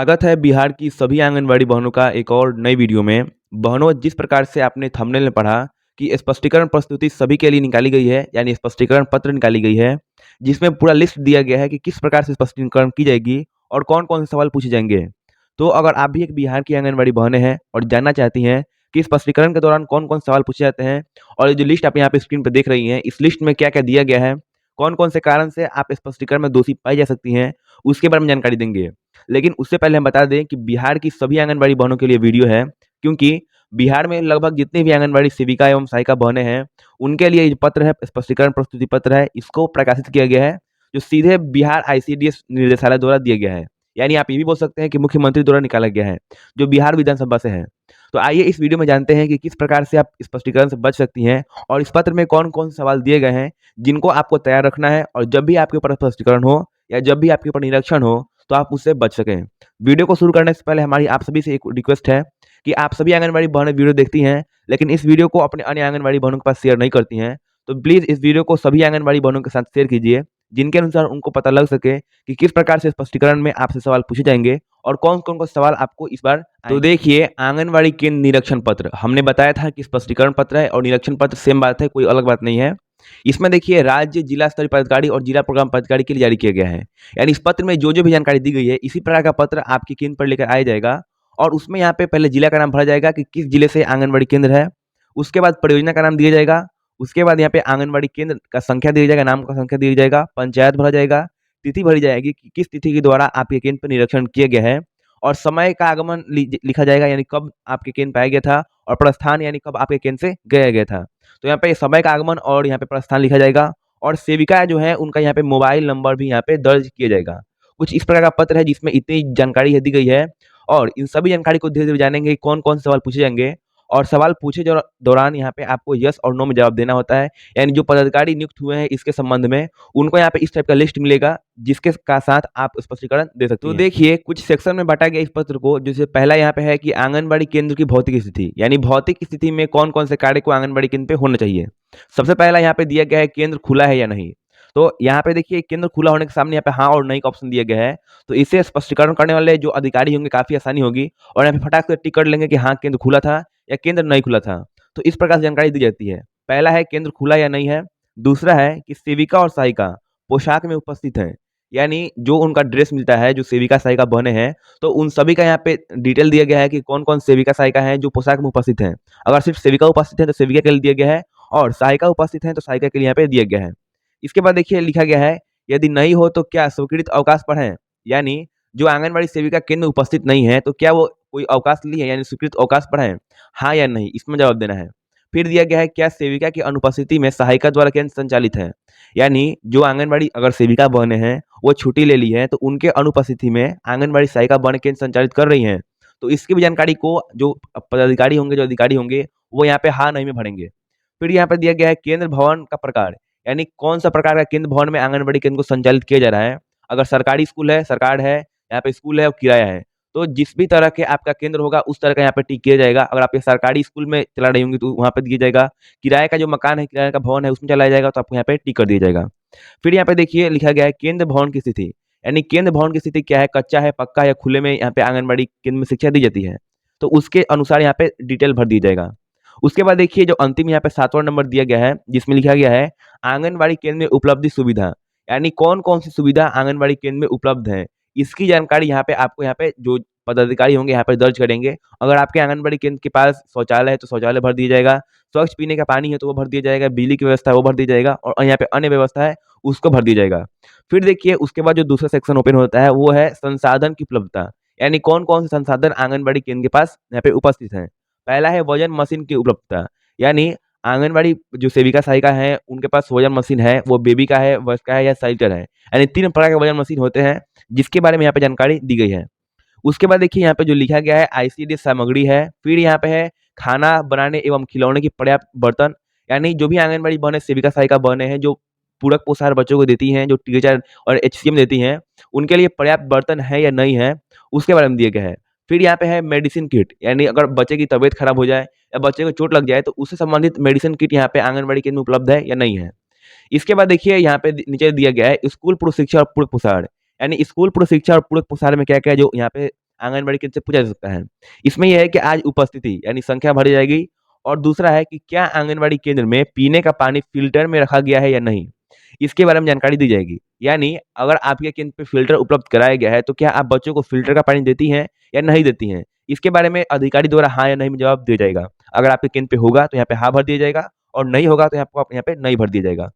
स्वागत है बिहार की सभी आंगनबाड़ी बहनों का एक और नई वीडियो में। बहनों, जिस प्रकार से आपने थंबनेल में पढ़ा कि स्पष्टीकरण प्रस्तुति सभी के लिए निकाली गई है, यानी स्पष्टीकरण पत्र निकाली गई है, जिसमें पूरा लिस्ट दिया गया है कि किस प्रकार से स्पष्टीकरण की जाएगी और कौन-कौन से सवाल पूछे जाएंगे। तो अगर आप भी एक बिहार की आंगनबाड़ी बहनें हैं और जानना चाहती हैं कि स्पष्टीकरण के दौरान कौन-कौन सवाल पूछे जाते हैं और ये जो लिस्ट आप यहाँ पे स्क्रीन पे देख रही हैं, इस लिस्ट में क्या-क्या दिया गया है, कौन-कौन से कारण से आप स्पष्टीकरण में दोषी पाई जा सकती हैं, उसके बारे में जानकारी देंगे। लेकिन उससे पहले हम बता दें कि बिहार की सभी आंगनबाड़ी बहनों के लिए वीडियो है, क्योंकि बिहार में लगभग जितनी भी आंगनबाड़ी सेविका एवं सहायिका बहनें हैं, उनके लिए ये पत्र है, स्पष्टीकरण प्रस्तुति पत्र है, इसको प्रकाशित किया गया है, जो सीधे बिहार आईसीडीएस निर्देशालय द्वारा दिया गया है। यानी आप ये भी बोल सकते हैं कि मुख्यमंत्री द्वारा निकाला गया है, जो बिहार विधानसभा से है। तो आइए इस वीडियो में जानते हैं कि किस प्रकार से आप स्पष्टीकरण से बच सकती हैं और इस पत्र में कौन-कौन से सवाल दिए गए हैं, जिनको आपको तैयार रखना है और जब भी आपके ऊपर स्पष्टीकरण हो या जब भी आपके ऊपर निरीक्षण हो, तो आप उससे बच सकें। वीडियो को शुरू करने से पहले हमारी आप सभी से एक रिक्वेस्ट है कि आप सभी आंगनबाड़ी बहनें वीडियो देखती हैं, लेकिन इस वीडियो को अपने अन्य आंगनबाड़ी बहनों के पास शेयर नहीं करती हैं। तो प्लीज़ इस वीडियो को सभी आंगनबाड़ी बहनों के साथ शेयर कीजिए, जिनके अनुसार उनको पता लग सके कि किस प्रकार से स्पष्टीकरण में आपसे सवाल पूछे जाएँगे और कौन-कौन को सवाल आपको इस बार तो देखिए, आंगनबाड़ी केंद्र निरीक्षण पत्र हमने बताया था कि स्पष्टीकरण पत्र है और निरीक्षण पत्र सेम बात है, कोई अलग बात नहीं है। इसमें देखिए राज्य, जिला स्तरीय पदाधिकारी और जिला प्रोग्राम पदाधिकारी के लिए जारी किया गया है। यानी इस पत्र में जो-जो भी जानकारी दी गई है, इसी प्रकार का पत्र आपके केंद्र पर लेकर आया जाएगा और उसमें यहाँ पे पहले जिला का नाम भरा जाएगा कि किस जिले से आंगनबाड़ी केंद्र है। उसके बाद परियोजना का नाम दिया जाएगा। उसके बाद यहाँ पे आंगनबाड़ी केंद्र का संख्या दिया जाएगा, नाम का संख्या दिया जाएगा, पंचायत भरा जाएगा, तिथि भरी जाएगी कि किस तिथि के द्वारा आपके केंद्र पर निरीक्षण किया गया है और समय का आगमन लिखा जाएगा, यानी कब आपके केंद्र पे आया गया था और प्रस्थान यानी कब आपके केंद्र से गया गया था। तो यहाँ पे समय का आगमन और यहाँ पे प्रस्थान लिखा जाएगा और सेविका जो है उनका यहाँ पे मोबाइल नंबर भी यहाँ पे दर्ज किया जाएगा। कुछ इस प्रकार का पत्र है जिसमें इतनी जानकारी है दी गई है और इन सभी जानकारी को धीरे-धीरे जानेंगे कौन-कौन से सवाल पूछे जाएँगे और सवाल पूछे दौरान यहाँ पे आपको यस और नो में जवाब देना होता है। यानी जो पदाधिकारी नियुक्त हुए हैं इसके संबंध में, उनको यहाँ पे इस टाइप का लिस्ट मिलेगा जिसके का साथ आप स्पष्टीकरण दे सकती हैं। तो देखिए, कुछ सेक्शन में बाँटा गया इस पत्र को, जैसे पहला यहाँ पे है कि आंगनबाड़ी केंद्र की भौतिक स्थिति, यानी भौतिक स्थिति में कौन-कौन से कार्य को आंगनबाड़ी केंद्र पे होना चाहिए। सबसे पहला यहाँ पे दिया गया है केंद्र खुला है या नहीं। तो यहाँ पे देखिए केंद्र खुला होने के सामने यहाँ पे हाँ और नहीं का ऑप्शन दिया गया है। तो इसे स्पष्टीकरण करने वाले जो अधिकारी होंगे काफ़ी आसानी होगी और यहाँ पे फटाक से टिक कर लेंगे कि हाँ, केंद्र खुला था या केंद्र नहीं खुला था। तो इस प्रकार से जानकारी दी जाती है। पहला है केंद्र खुला या नहीं है। दूसरा है कि सेविका और सहायिका पोशाक में उपस्थित हैं। यानी जो उनका ड्रेस मिलता है, जो सेविका सहायिका बने हैं, तो उन सभी का यहाँ पे डिटेल दिया गया है कि कौन-कौन सेविका सहायिका हैं जो पोशाक में उपस्थित हैं। अगर सिर्फ सेविका उपस्थित है तो सेविका के लिए दिया गया है और सहायिका उपस्थित हैं तो सहायिका के लिए यहाँ पे दिया गया है। इसके बाद देखिए लिखा गया है, यदि नहीं हो तो क्या स्वीकृत अवकाश पर हैं? यानी जो आंगनबाड़ी सेविका केंद्र में उपस्थित नहीं है, तो क्या वो कोई अवकाश ली है, यानी स्वीकृत अवकाश पर हैं? हाँ या नहीं, इसमें जवाब देना है। फिर दिया गया है, क्या सेविका की अनुपस्थिति में सहायिका द्वारा केंद्र संचालित है? यानी जो आंगनबाड़ी अगर सेविका बहनें हैं, वो छुट्टी ले ली है, तो उनके अनुपस्थिति में आंगनबाड़ी सहायिका बहनें केंद्र संचालित कर रही हैं। तो इसकी भी जानकारी को जो पदाधिकारी होंगे, जो अधिकारी होंगे, वो यहाँ पे हाँ, नहीं में भरेंगे। फिर यहाँ पे दिया गया है केंद्र भवन का प्रकार, यानी कौन-सा प्रकार का केंद्र भवन में आंगनबाड़ी केंद्र को संचालित किया जा रहा है। अगर सरकारी स्कूल है, सरकार है, यहाँ पे स्कूल है और किराया है, तो जिस भी तरह के आपका केंद्र होगा उस तरह का यहाँ पे टिक किया जाएगा। अगर आप एक सरकारी स्कूल में चला रही होंगी तो वहाँ पे दिया जाएगा। किराए का जो मकान है, किराए का भवन है उसमें चलाया जाएगा तो आपको यहाँ पे टिक कर दिया जाएगा। फिर यहाँ पे देखिए लिखा गया है केंद्र भवन की स्थिति, यानी केंद्र भवन की स्थिति क्या है, कच्चा है, पक्का है या खुले में यहाँ पे आंगनबाड़ी केंद्र में शिक्षा दी जाती है। तो उसके अनुसार यहाँ पे डिटेल भर दिया जाएगा। उसके बाद देखिए जो अंतिम यहाँ पे 7वां नंबर दिया गया है, जिसमें लिखा गया है आंगनबाड़ी केंद्र में उपलब्ध सुविधा, यानी कौन-कौन सी सुविधा आंगनबाड़ी केंद्र में उपलब्ध है। इसकी जानकारी यहाँ पे आपको यहाँ पे जो पदाधिकारी होंगे यहाँ पे दर्ज करेंगे। अगर आपके आंगनबाड़ी केंद्र के पास शौचालय है तो शौचालय भर दिया जाएगा, स्वच्छ पीने का पानी है तो वो भर दिया जाएगा, बिजली की व्यवस्था है वो भर दिया जाएगा और यहाँ पे अन्य व्यवस्था है उसको भर दिया जाएगा। फिर देखिए उसके बाद जो दूसरा सेक्शन ओपन होता है वो है संसाधन की उपलब्धता, यानी कौन-कौन से संसाधन आंगनबाड़ी केंद्र के पास यहाँ पे उपस्थित हैं। पहला है वजन मशीन की उपलब्धता, यानी आंगनबाड़ी जो सेविका सहायिका हैं उनके पास वजन मशीन है, वो बेबी का है, वयस्क का है या साइटर है। यानी 3 प्रकार के वजन मशीन होते हैं जिसके बारे में यहाँ पे जानकारी दी गई है। उसके बाद देखिए यहाँ पे जो लिखा गया है आईसीडीएस सामग्री है, फिर यहाँ पे है खाना बनाने एवं खिलौने की पर्याप्त बर्तन, यानी जो भी आंगनबाड़ी बहनें सेविका सहायिका बहनें हैं जो पूरक पोषाहार बच्चों को देती हैं, जो टीचर और एचसीएम देती हैं, उनके लिए पर्याप्त बर्तन है या नहीं है, उसके बारे में दिया गया है। फिर यहाँ पे है मेडिसिन किट, यानी अगर बच्चे की तबीयत खराब हो जाए या बच्चे को चोट लग जाए तो उससे संबंधित मेडिसिन किट यहाँ पे आंगनबाड़ी केंद्र में उपलब्ध है या नहीं है। इसके बाद देखिए यहाँ पे नीचे दिया गया है स्कूल पूर्व शिक्षा और पूरक पोषाहार, यानी स्कूल पूर्व शिक्षा और पूरक पोषाहार में क्या-क्या जो यहाँ पे आंगनबाड़ी केंद्र से पूछा जा सकता है। इसमें यह है कि आज उपस्थिति यानी संख्या भरी जाएगी और दूसरा है कि क्या आंगनबाड़ी केंद्र में पीने का पानी फ़िल्टर में रखा गया है या नहीं? इसके बारे में जानकारी दी जाएगी। यानी अगर आपके केंद्र पे फ़िल्टर उपलब्ध कराया गया है, तो क्या आप बच्चों को फ़िल्टर का पानी देती हैं या नहीं देती हैं? इसके बारे में अधिकारी द्वारा हाँ या नहीं में जवाब दिया जाएगा। अगर आपके केंद्र पे होगा, तो यहाँ पे हाँ भर दिया जाएगा और नहीं होगा, तो आपको यहाँ पे नहीं भर दिया जाएगा।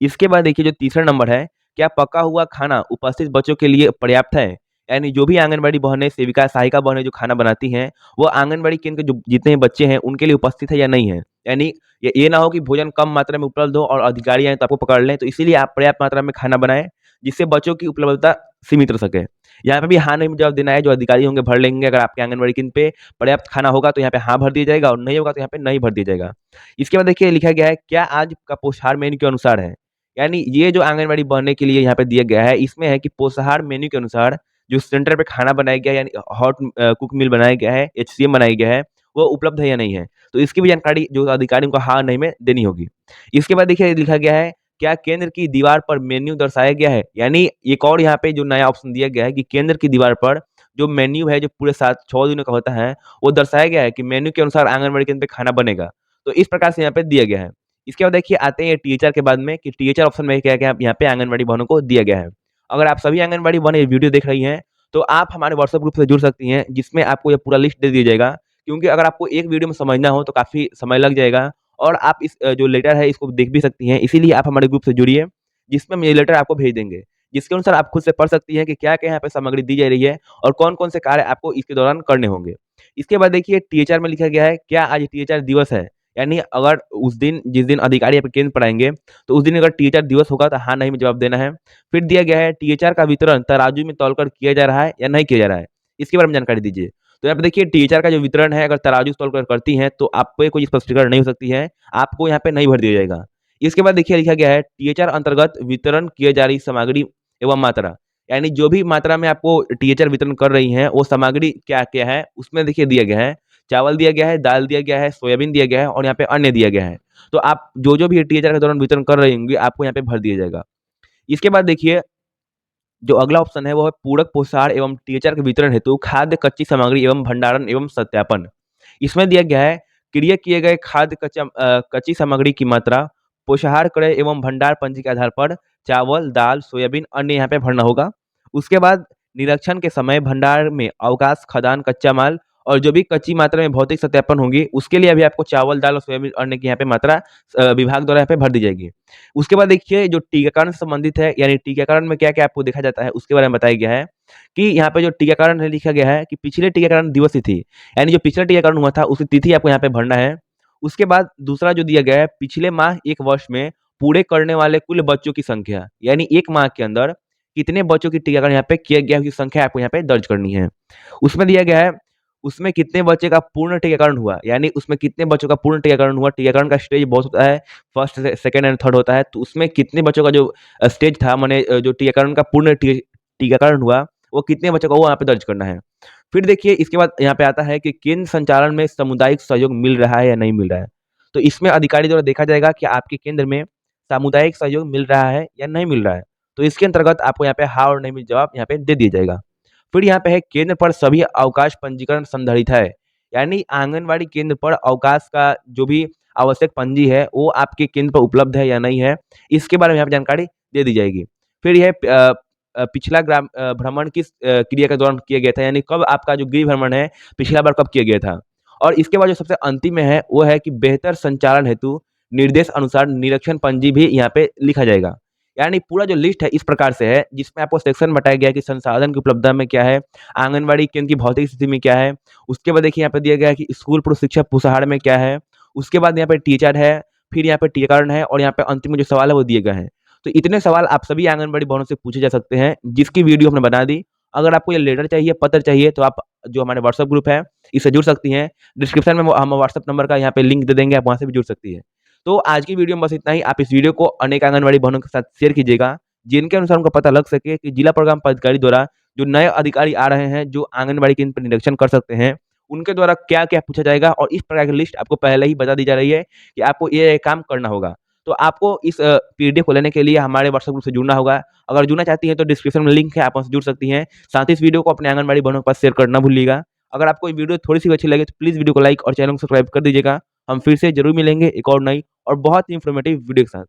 इसके बाद देखिए जो तीसरा नंबर है, क्या पका हुआ खाना उपस्थित बच्चों के लिए पर्याप्त है? यानी जो भी आंगनबाड़ी बहनें, सेविका, सहायिका बहनें जो खाना बनाती हैं, वो आंगनबाड़ी केंद्र के जो जितने बच्चे हैं, उनके लिए उपस्थित है या नहीं है? यानी ये ना हो कि भोजन कम मात्रा में उपलब्ध हो और अधिकारी आएँ तो आपको पकड़ लें, तो इसीलिए आप पर्याप्त मात्रा में खाना बनाएँ, जिससे बच्चों की उपलब्धता सीमित रह सके। यहाँ पे भी हाँ, नहीं में जवाब देना है, जो अधिकारी होंगे भर लेंगे, अगर आपके आंगनबाड़ी केंद्र पे पर्याप्त खाना होगा, तो यहाँ पे हाँ भर दिया जाएगा और नहीं होगा, तो यहाँ पे नहीं भर दिया जाएगा। इसके बाद देखिए लिखा गया है, क्या आज का पोषाहार मेन्यू के अनुसार है? यानी ये जो आंगनबाड़ी बनने के लिए यहाँ पे दिया गया है, इसमें है कि पोषाहार मेन्यू के अनुसार जो सेंटर पे खाना बनाया गया है यानी कुक मील बनाया गया है, एचसीएम बनाया गया है, वो उपलब्ध है या नहीं है? तो इसकी भी जानकारी जो अधिकारी को हाँ, नहीं में देनी होगी। इसके बाद देखिए लिखा गया है, क्या केंद्र की दीवार पर मेन्यू दर्शाया गया है? यानी एक और यहाँ पे जो नया ऑप्शन दिया गया है कि केंद्र की दीवार पर जो मेन्यू है, जो पूरे 7-6 दिनों का होता है, वो दर्शाया गया है कि मेन्यू के अनुसार आंगनबाड़ी केंद्र पे खाना बनेगा। तो इस प्रकार से यहाँ पे दिया गया है। इसके बाद देखिए आते हैं टीएचआर के बाद में कि टीएचआर ऑप्शन में क्या-क्या यहाँ पे आंगनबाड़ी बहनों को दिया गया है। अगर आप सभी आंगनबाड़ी बहनें ये वीडियो देख रही हैं, तो आप हमारे व्हाट्सएप ग्रुप से जुड़ सकती हैं, जिसमें आपको ये पूरा लिस्ट दे दिया जाएगा। क्योंकि अगर आपको एक वीडियो में समझना हो, तो काफ़ी समय लग जाएगा और आप इस जो लेटर है, इसको देख भी सकती हैं। इसीलिए आप हमारे ग्रुप से जुड़िए, जिसमें हम ये लेटर आपको भेज देंगे। जिसके अनुसार आप खुद से पढ़ सकती हैं कि क्या-क्या यहाँ पे सामग्री दी जा रही है और कौन-कौन से कार्य आपको इसके दौरान करने होंगे। इसके बाद देखिए टीएचआर में लिखा गया है, क्या आज टीएचआर दिवस है? यानी अगर उस दिन जिस दिन अधिकारी आपके केंद्र पर आएँगे, तो उस दिन अगर टीएचआर दिवस होगा तो हाँ, नहीं में जवाब देना है। फिर दिया गया है टीएचआर का वितरण तराजू में तौलकर किया जा रहा है या नहीं किया जा रहा है? इसके बारे में जानकारी दीजिए। तो यहाँ पे देखिए टीएचआर का जो वितरण है, अगर तराजू से तौलकर करती हैं, तो आप पे कोई स्पष्टीकरण नहीं हो सकती है, आपको यहाँ पे नहीं भर दिया जाएगा। इसके बाद देखिए लिखा गया है टीएचआर अंतर्गत वितरण किए जा रही सामग्री एवं मात्रा। यानी जो भी मात्रा में आपको टीएचआर वितरण कर रही हैं, वो सामग्री क्या-क्या है, उसमें देखिए दिया गया है। चावल दिया गया है, दाल दिया गया है, सोयाबीन दिया गया है और यहाँ पे अन्य दिया गया है। तो आप जो-जो भी टीएचआर के दौरान वितरण कर रही होंगी, आपको यहाँ पे भर दिया जाएगा। इसके बाद देखिए, जो अगला ऑप्शन है, वो है पूरक पोषाहार एवं टीएचआर के वितरण हेतु खाद्य कच्ची सामग्री एवं भंडारण एवं सत्यापन। इसमें दिया गया है, क्रिय किए गए खाद्य कच्ची सामग्री की मात्रा, पोषाहार क्रय एवं भंडार पंजी के आधार पर चावल, दाल, सोयाबीन अन्य यहाँ पे भरना होगा। उसके बाद निरीक्षण के समय भंडार में अवकाश, खदान, कच्चा माल और जो भी कच्ची मात्रा में भौतिक सत्यापन होंगी, उसके लिए अभी आपको चावल, दाल और सोयाबीन अन्य की यहाँ पे मात्रा विभाग द्वारा यहाँ पे भर दी जाएगी। उसके बाद देखिए जो टीकाकरण से संबंधित है, यानी टीकाकरण में क्या-क्या आपको देखा जाता है, उसके बारे में बताया गया है कि यहाँ पे जो टीकाकरण है लिखा गया है कि पिछले टीकाकरण दिवस तिथि, यानी जो पिछला टीकाकरण हुआ था, उसकी तिथि आपको यहाँ पे भरना है। उसके बाद दूसरा जो दिया गया है, पिछले माह 1 वर्ष में पूरे करने वाले कुल बच्चों की संख्या, यानी 1 माह के अंदर कितने बच्चों की टीकाकरण यहाँ पे किया गया है, उसकी संख्या आपको यहाँ पे दर्ज करनी है। उसमें दिया गया है, उसमें कितने बच्चे का पूर्ण टीकाकरण हुआ, यानी उसमें कितने बच्चों का पूर्ण टीकाकरण हुआ। टीकाकरण का स्टेज बहुत होता है, फर्स्ट, सेकंड एंड थर्ड होता है, तो उसमें कितने बच्चों का जो स्टेज था, माने जो टीकाकरण का पूर्ण टीकाकरण हुआ, वो कितने बच्चों का वो यहाँ पे दर्ज करना है। फिर देखिए इसके बाद यहाँ पे आता है कि केंद्र संचालन में सामुदायिक सहयोग मिल रहा है या नहीं मिल रहा है। तो इसमें अधिकारी द्वारा देखा जाएगा कि आपके केंद्र में सामुदायिक सहयोग मिल रहा है या नहीं मिल रहा है। तो इसके अंतर्गत आपको यहाँ पे हाँ और नहीं में जवाब यहाँ पे दे दिया जाएगा। फिर यहाँ पे है केंद्र पर सभी अवकाश पंजीकरण संधारित है, यानी आंगनबाड़ी केंद्र पर अवकाश का जो भी आवश्यक पंजी है, वो आपके केंद्र पर उपलब्ध है या नहीं है, इसके बारे में यहाँ पे जानकारी दे दी जाएगी। फिर यह पिछला ग्राम भ्रमण किस क्रिया के दौरान किया गया था, यानी कब आपका जो गृह भ्रमण है, पिछला बार कब किया गया था। और इसके बाद जो सबसे अंतिम में है, वो है कि बेहतर संचालन हेतु निर्देश अनुसार निरीक्षण पंजी भी यहाँ पे लिखा जाएगा। यानी पूरा जो लिस्ट है इस प्रकार से है, जिसमें आपको सेक्शन बताया गया है कि संसाधन की उपलब्धता में क्या है, आंगनबाड़ी केंद्र की भौतिक स्थिति में क्या है, उसके बाद देखिए यहाँ पे दिया गया है कि स्कूल पूर्व शिक्षा पुसाहार में क्या है, उसके बाद यहाँ पे टीचर है, फिर यहाँ पे टीकाकरण है और यहाँ पे अंतिम में जो सवाल है वो दिए गए हैं। तो इतने सवाल आप सभी आंगनबाड़ी बहनों से पूछे जा सकते हैं, जिसकी वीडियो हमने बना दी। अगर आपको ये लेटर चाहिए, पत्र चाहिए, तो आप जो हमारे व्हाट्सएप ग्रुप है, इससे जुड़ सकती हैं। डिस्क्रिप्शन में हम व्हाट्सएप नंबर का यहाँ पे लिंक दे देंगे, आप वहाँ से भी जुड़ सकती हैं। तो आज की वीडियो में बस इतना ही। आप इस वीडियो को अनेक आंगनबाड़ी बहनों के साथ शेयर कीजिएगा, जिनके अनुसार उनको पता लग सके कि जिला प्रोग्राम पदाधिकारी द्वारा जो नए अधिकारी आ रहे हैं, जो आंगनबाड़ी केंद्र पर निरीक्षण कर सकते हैं, उनके द्वारा क्या-क्या पूछा जाएगा और इस प्रकार की लिस्ट आपको पहले ही बता दी जा रही है कि आपको ये काम करना होगा। तो आपको इस पीडीएफ को लेने के लिए हमारे व्हाट्सएप ग्रुप से जुड़ना होगा। अगर जुड़ना चाहती हैं तो डिस्क्रिप्शन में लिंक है, आप हमसे जुड़ सकती हैं। साथ ही इस वीडियो को अपने आंगनबाड़ी बहनों के पास शेयर करना ना भूलिएगा। अगर आपको ये वीडियो थोड़ी-सी भी अच्छी लगे तो प्लीज़ वीडियो को लाइक और चैनल को सब्सक्राइब कर दीजिएगा। हम फिर से ज़रूर मिलेंगे एक और नई और बहुत ही इन्फॉर्मेटिव वीडियो के साथ।